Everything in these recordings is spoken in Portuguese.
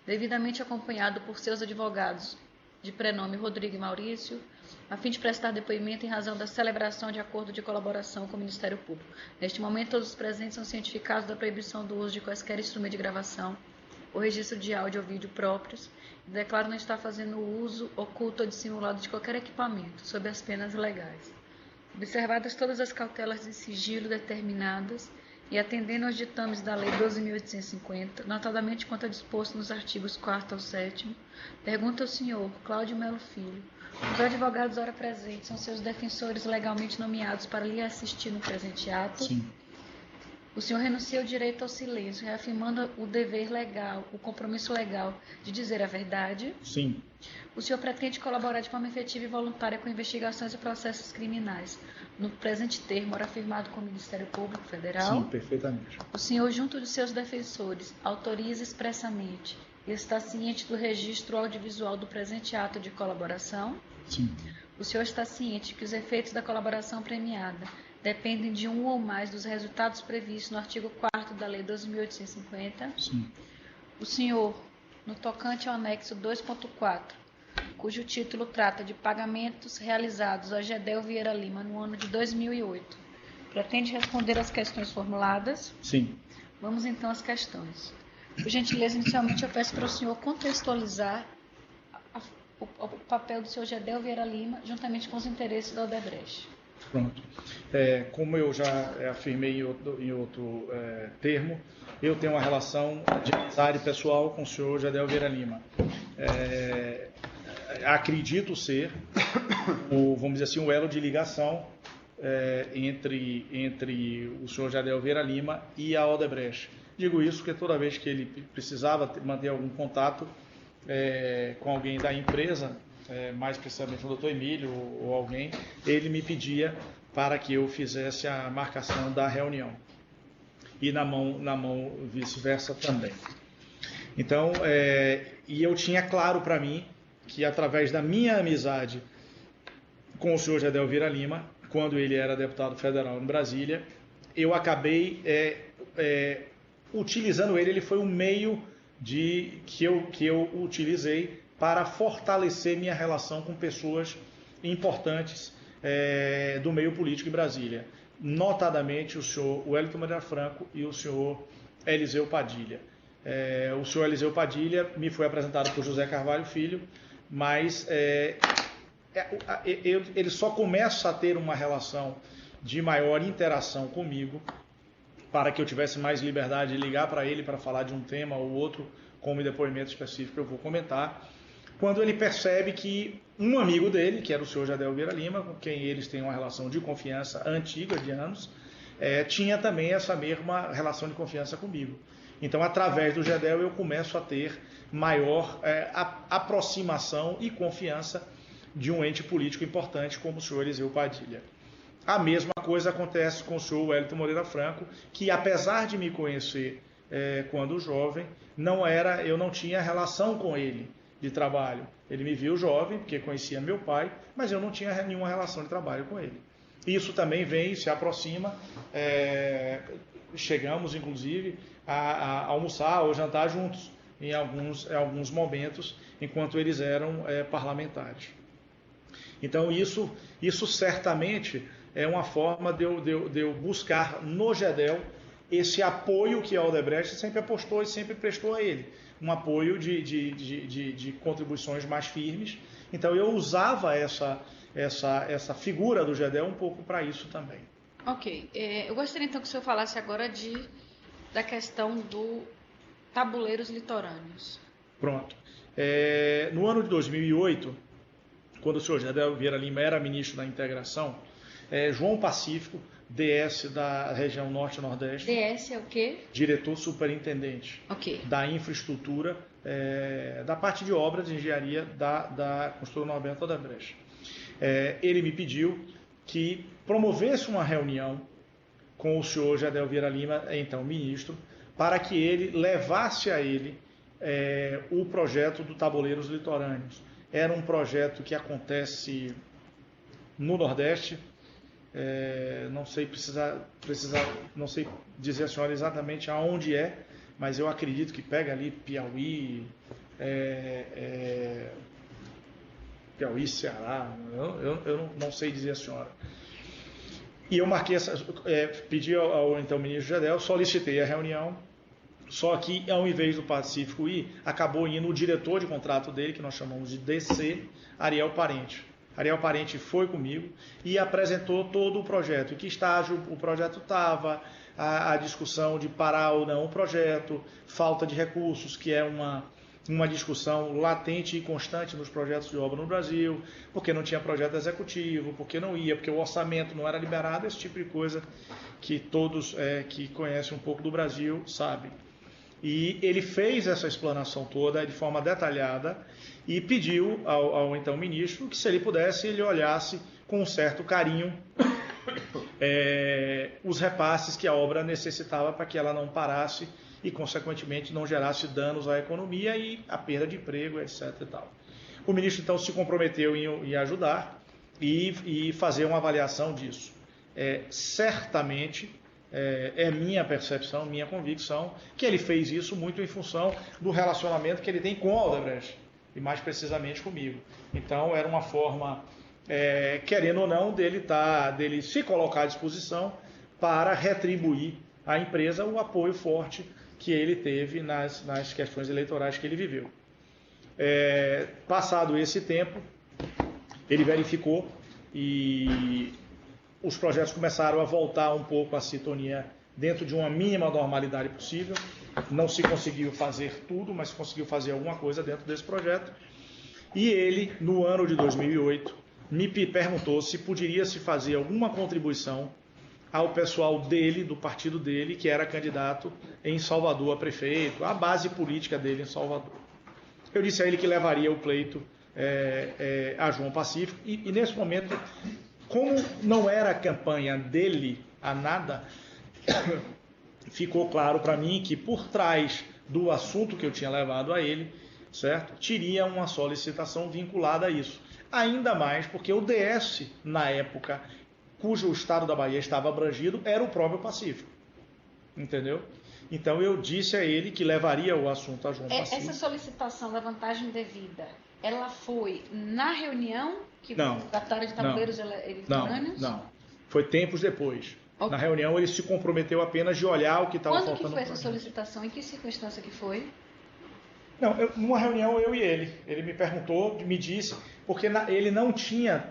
devidamente acompanhado por seus advogados, de prenome Rodrigo e Maurício, a fim de prestar depoimento em razão da celebração de acordo de colaboração com o Ministério Público. Neste momento, todos os presentes são cientificados da proibição do uso de quaisquer instrumento de gravação ou registro de áudio ou vídeo próprios e declaro não estar fazendo uso oculto ou dissimulado de qualquer equipamento, sob as penas legais. Observadas todas as cautelas de sigilo determinadas e atendendo aos ditames da Lei 12.850, notadamente quanto a disposto nos artigos 4º ao 7º, pergunta ao senhor Cláudio Melo Filho: os advogados ora presentes são seus defensores legalmente nomeados para lhe assistir no presente ato? Sim. O senhor renuncia ao direito ao silêncio, reafirmando o dever legal, o compromisso legal de dizer a verdade? Sim. O senhor pretende colaborar de forma efetiva e voluntária com investigações e processos criminais, no presente termo, ora firmado com o Ministério Público Federal? Sim, perfeitamente. O senhor, junto de seus defensores, autoriza expressamente e está ciente do registro audiovisual do presente ato de colaboração? Sim. O senhor está ciente que os efeitos da colaboração premiada dependem de um ou mais dos resultados previstos no artigo 4º da Lei 12.850? Sim. O senhor, no tocante ao anexo 2.4, cujo título trata de pagamentos realizados a Gedel Vieira Lima no ano de 2008, pretende responder às questões formuladas? Sim. Vamos então às questões. Por gentileza, inicialmente eu peço para o senhor contextualizar o papel do senhor Gedel Vieira Lima juntamente com os interesses da Odebrecht. Pronto. Como eu já afirmei em outro termo, eu tenho uma relação de amizade pessoal com o senhor Gedel Vieira Lima. Acredito ser, vamos dizer assim, um elo de ligação entre o senhor Gedel Vieira Lima e a Odebrecht. Digo isso porque toda vez que ele precisava manter algum contato com alguém da empresa, mais precisamente o doutor Emílio ou alguém, ele me pedia para que eu fizesse a marcação da reunião. E na mão vice-versa também. Então, e eu tinha claro para mim que através da minha amizade com o senhor Gedel Vieira Lima, quando ele era deputado federal em Brasília, eu acabei utilizando ele foi um meio que eu utilizei para fortalecer minha relação com pessoas importantes do meio político em Brasília, notadamente o senhor Wellington Moreira Franco e o senhor Eliseu Padilha. O senhor Eliseu Padilha me foi apresentado por José Carvalho Filho, mas ele só começa a ter uma relação de maior interação comigo para que eu tivesse mais liberdade de ligar para ele para falar de um tema ou outro, como depoimento específico eu vou comentar, quando ele percebe que um amigo dele, que era o senhor Gedel Vieira Lima, com quem eles têm uma relação de confiança antiga, de anos, tinha também essa mesma relação de confiança comigo. Então, através do Gedel, eu começo a ter maior aproximação e confiança de um ente político importante como o senhor Eliseu Padilha. A mesma coisa acontece com o senhor Wellington Moreira Franco, que apesar de me conhecer quando jovem, eu não tinha relação com ele de trabalho. Ele me viu jovem, porque conhecia meu pai, mas eu não tinha nenhuma relação de trabalho com ele. Isso também vem e se aproxima. Chegamos, inclusive, a almoçar ou jantar juntos em alguns momentos, enquanto eles eram parlamentares. Então, isso certamente é uma forma de eu buscar no Gedel esse apoio que a Odebrecht sempre apostou e sempre prestou a ele. Um apoio de contribuições mais firmes. Então, eu usava essa figura do Gedel um pouco para isso também. Ok. Eu gostaria então que o senhor falasse agora da questão do tabuleiros litorâneos. Pronto. No ano de 2008, quando o senhor Gedel Vieira Lima era ministro da Integração, João Pacífico, DS da região Norte-Nordeste. DS é o quê? Diretor superintendente da infraestrutura, da parte de obras de engenharia da construtora Norberto Odebrecht. Ele me pediu que promovesse uma reunião com o senhor Gedel Vieira Lima, então ministro, para que ele levasse a ele o projeto do Tabuleiros Litorâneos. Era um projeto que acontece no Nordeste. Não sei não sei dizer a senhora exatamente aonde mas eu acredito que pega ali Piauí, Piauí, Ceará, eu não sei dizer a senhora. E eu marquei pedi ao então ministro Gedel, solicitei a reunião, só que ao invés do Pacífico ir, acabou indo o diretor de contrato dele, que nós chamamos de DC, Ariel Parente. Ariel Parente foi comigo e apresentou todo o projeto, em que estágio o projeto estava, a discussão de parar ou não o projeto, falta de recursos, que é uma discussão latente e constante nos projetos de obra no Brasil, porque não tinha projeto executivo, porque não ia, porque o orçamento não era liberado, esse tipo de coisa que todos que conhecem um pouco do Brasil sabem. E ele fez essa explanação toda de forma detalhada e pediu ao então ministro que, se ele pudesse, ele olhasse com um certo carinho os repasses que a obra necessitava para que ela não parasse e, consequentemente, não gerasse danos à economia e a perda de emprego, etc. E tal. O ministro, então, se comprometeu em ajudar e fazer uma avaliação disso. Certamente, é minha percepção, minha convicção, que ele fez isso muito em função do relacionamento que ele tem com a Odebrecht, e mais precisamente comigo. Então, era uma forma, querendo ou não, dele se colocar à disposição para retribuir à empresa o apoio forte que ele teve nas questões eleitorais que ele viveu. Passado esse tempo, ele verificou e os projetos começaram a voltar um pouco à sintonia dentro de uma mínima normalidade possível. Não se conseguiu fazer tudo, mas se conseguiu fazer alguma coisa dentro desse projeto. E ele, no ano de 2008, me perguntou se poderia se fazer alguma contribuição ao pessoal dele, do partido dele, que era candidato em Salvador a prefeito, a base política dele em Salvador. Eu disse a ele que levaria o pleito a João Pacífico, e nesse momento, como não era a campanha dele a nada, ficou claro para mim que por trás do assunto que eu tinha levado a ele, certo, teria uma solicitação vinculada a isso. Ainda mais porque o DS, na época, cujo estado da Bahia estava abrangido, era o próprio Pacífico. Entendeu? Então eu disse a ele que levaria o assunto a João Pacífico. Essa solicitação da vantagem devida, ela foi na reunião que trataram de tabuleiros eletrônicos? Não. Foi tempos depois. Okay. Na reunião ele se comprometeu apenas de olhar o que estava faltando. Quando que foi essa solicitação? Em que circunstância que foi? Não, numa reunião eu e ele. Ele me perguntou, me disse, porque ele não tinha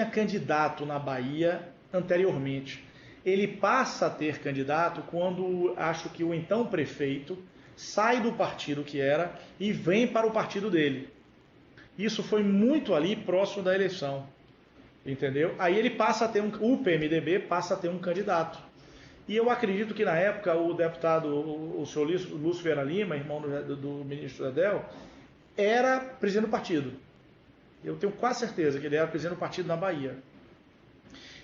candidato na Bahia anteriormente. Ele passa a ter candidato quando acho que o então prefeito sai do partido que era e vem para o partido dele. Isso foi muito ali próximo da eleição, entendeu? Aí ele passa a ter o PMDB passa a ter um candidato. E eu acredito que na época o deputado, o senhor Lúcio Vieira Lima, irmão do ministro Gedel, era presidente do partido. Eu tenho quase certeza que ele era presidente do partido na Bahia.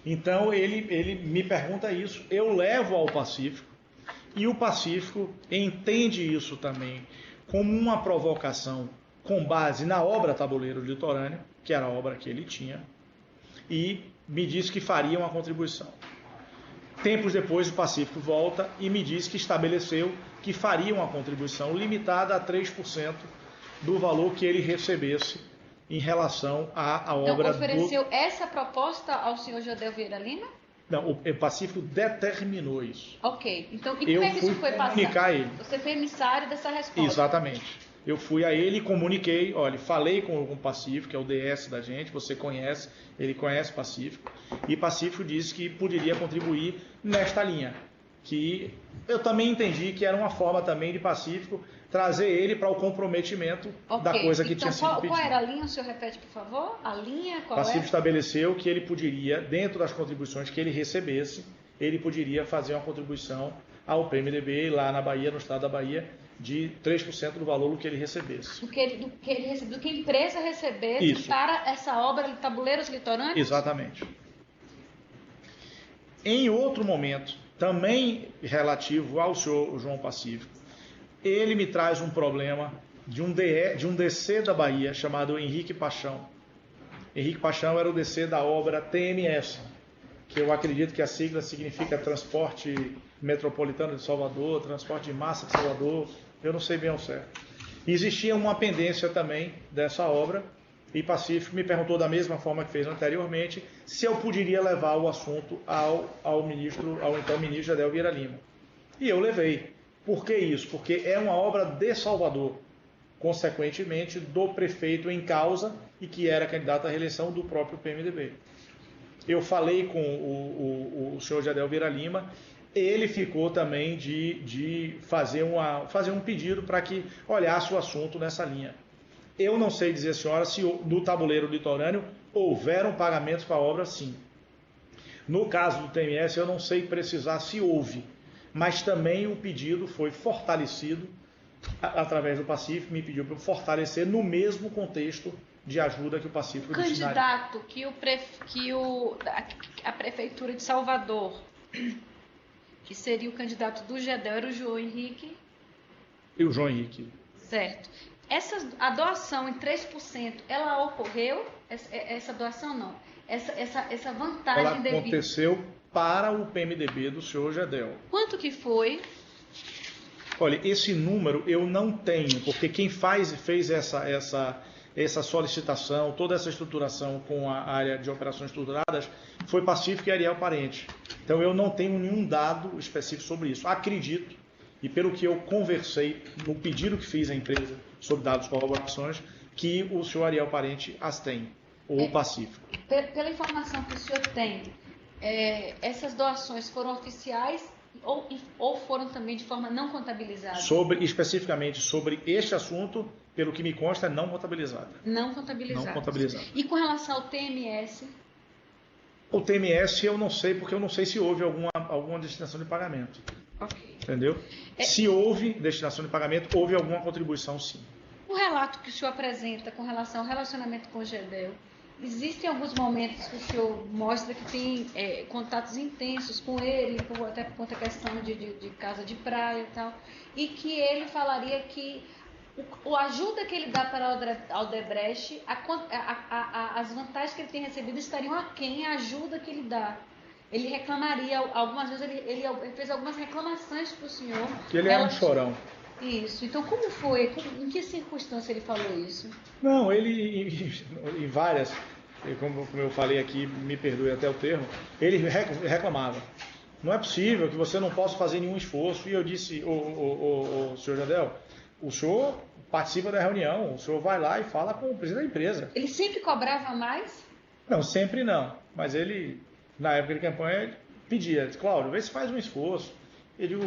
Então ele me pergunta isso, eu levo ao Pacífico, e o Pacífico entende isso também como uma provocação com base na obra Tabuleiro Litorâneo, que era a obra que ele tinha, e me disse que faria uma contribuição. Tempos depois o Pacífico volta e me diz que estabeleceu que faria uma contribuição limitada a 3% do valor que ele recebesse em relação à obra. Então ofereceu essa proposta ao senhor Gedel Vieira Lima? Não, o Pacífico determinou isso. Ok. Então, e como é que isso foi passado? Ele. Você foi emissário dessa resposta? Exatamente. Eu fui a ele e comuniquei, olha, falei com o Pacífico, que é o DS da gente, você conhece, ele conhece Pacífico, e Pacífico disse que poderia contribuir nesta linha, que eu também entendi que era uma forma também de Pacífico trazer ele para o comprometimento da coisa que tinha sido pedida. Qual era a linha? O senhor repete, por favor? A linha, qual Pacífico estabeleceu que ele poderia, dentro das contribuições que ele recebesse, ele poderia fazer uma contribuição ao PMDB lá na Bahia, no estado da Bahia, de 3% do valor que ele recebesse. Do que a empresa recebesse. Isso. Para essa obra de Tabuleiros Litorâneos? Exatamente. Em outro momento, também relativo ao senhor João Pacífico, ele me traz um problema de um DC da Bahia chamado Henrique Paixão. Henrique Paixão era o DC da obra TMS, que eu acredito que a sigla significa Transporte Metropolitano de Salvador, Transporte de Massa de Salvador, eu não sei bem ao certo. Existia uma pendência também dessa obra, e Pacífico me perguntou da mesma forma que fez anteriormente, se eu poderia levar o assunto ao então ministro Jardel Vieira Lima. E eu levei. Por que isso? Porque é uma obra de Salvador, consequentemente do prefeito em causa e que era candidato à reeleição do próprio PMDB. Eu falei com o senhor Jardel Vieira Lima, ele ficou também de fazer um pedido para que olhasse o assunto nessa linha. Eu não sei dizer, senhora, se no tabuleiro litorâneo houveram pagamentos para a obra, sim. No caso do TMS, eu não sei precisar se houve, mas também o pedido foi fortalecido através do Pacífico, me pediu para fortalecer no mesmo contexto de ajuda que o Pacífico destinaria. Candidato a Prefeitura de Salvador, que seria o candidato do Gedel, era o João Henrique. E o João Henrique. Certo. A doação em 3%, ela ocorreu? Essa doação não. Essa vantagem ela aconteceu para o PMDB do senhor Gedel. Quanto que foi? Olha, esse número eu não tenho, porque quem fez essa solicitação, toda essa estruturação com a área de operações estruturadas, foi Pacífico e Ariel Parente. Então eu não tenho nenhum dado específico sobre isso. Acredito, e pelo que eu conversei no pedido que fiz à empresa sobre dados de colaborações, que o senhor Ariel Parente as tem, ou o Pacífico. Pela informação que o senhor tem, essas doações foram oficiais ou foram também de forma não contabilizada? Especificamente sobre este assunto, pelo que me consta, não contabilizada. Não contabilizada. Não contabilizada. E com relação ao TMS? O TMS eu não sei, porque eu não sei se houve alguma destinação de pagamento. Ok. Entendeu? Se houve destinação de pagamento, houve alguma contribuição, sim. O relato que o senhor apresenta com relação ao relacionamento com o Gedel, existem alguns momentos que o senhor mostra que tem contatos intensos com ele, até por conta da questão de casa de praia e tal, e que ele falaria que a ajuda que ele dá para a Odebrecht, as vantagens que ele tem recebido estariam aquém a ajuda que ele dá. Ele reclamaria, algumas vezes ele fez algumas reclamações para o senhor. Que ele era um chorão. Isso. Então, como foi? Em que circunstância ele falou isso? Não, ele, em várias, como eu falei aqui, me perdoe até o termo, ele reclamava. Não é possível que você não possa fazer nenhum esforço. E eu disse, o senhor Jardel, o senhor participa da reunião, o senhor vai lá e fala com o presidente da empresa. Ele sempre cobrava mais? Não, sempre não. Mas ele, na época de campanha, ele pedia, Cláudio, vê se faz um esforço. Eu digo,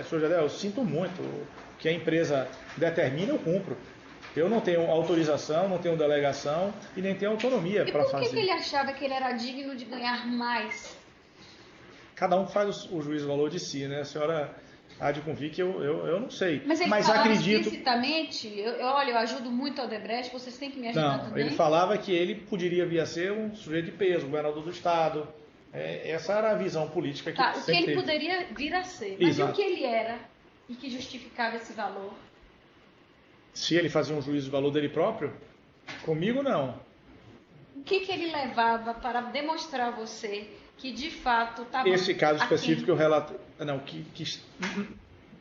senhor Jardel, eu sinto muito, o que a empresa determina, eu cumpro. Eu não tenho autorização, não tenho delegação e nem tenho autonomia para fazer. E por que ele achava que ele era digno de ganhar mais? Cada um faz o juízo valor de si, né? A senhora há de convir que eu não sei. Mas ele falava acredito explicitamente, olha, eu ajudo muito ao Odebrecht, vocês têm que me ajudar também? Não, ele falava que ele poderia vir a ser um sujeito de peso, governador do Estado. Essa era a visão política que o que ele teve. Poderia vir a ser. Mas Exato. E o que ele era e que justificava esse valor? Se ele fazia um juízo de valor dele próprio? Comigo, não. O que ele levava para demonstrar a você que, de fato, estava... Esse caso específico que eu relato... Não,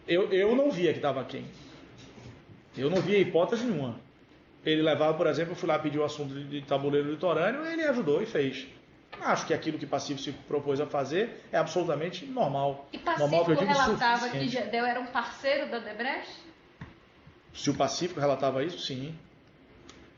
eu não via que estava aquém. Eu não via hipótese nenhuma. Ele levava, por exemplo, eu fui lá pedir o assunto de tabuleiro litorâneo, ele ajudou e fez. Acho que aquilo que Pacífico se propôs a fazer é absolutamente normal. E Pacífico relatava que Gedel era um parceiro da Odebrecht? Se o Pacífico relatava isso, sim.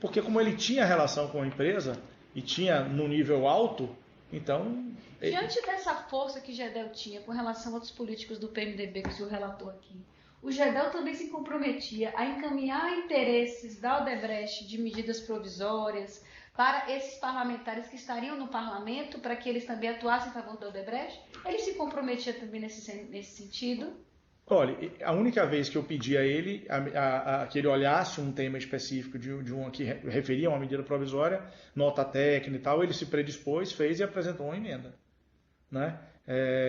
Porque como ele tinha relação com a empresa e tinha no nível alto, então... Diante dessa força que Gedel tinha com relação a outros políticos do PMDB que o senhor relatou aqui, o Gedel também se comprometia a encaminhar interesses da Odebrecht de medidas provisórias para esses parlamentares que estariam no parlamento, para que eles também atuassem a favor da Odebrecht? Ele se comprometia também nesse sentido? Olha, a única vez que eu pedi a ele que ele olhasse um tema específico de um que referia a uma medida provisória, nota técnica e tal, ele se predispôs, fez e apresentou uma emenda. Né?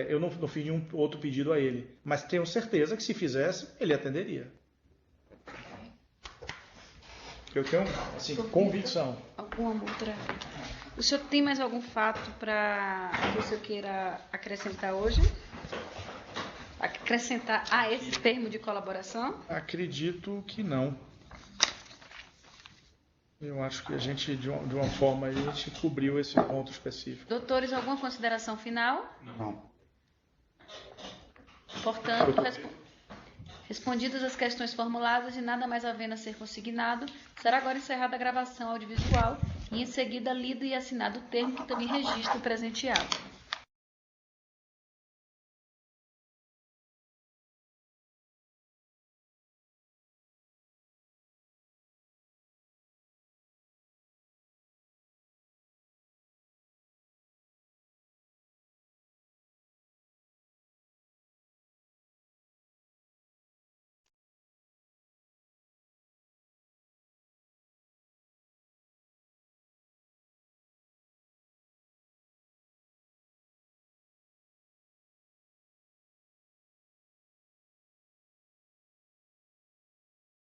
Eu não fiz nenhum outro pedido a ele, mas tenho certeza que se fizesse, ele atenderia. Eu tenho, assim, convicção. Alguma outra O senhor tem mais algum fato que o senhor queira acrescentar hoje? Acrescentar a esse termo de colaboração? Acredito que não. Eu acho que a gente, de uma forma, a gente cobriu esse ponto específico. Doutores, alguma consideração final? Não. Portanto, respondidas as questões formuladas e nada mais havendo a ser consignado, será agora encerrada a gravação audiovisual e em seguida lido e assinado o termo que também registra o presente ato.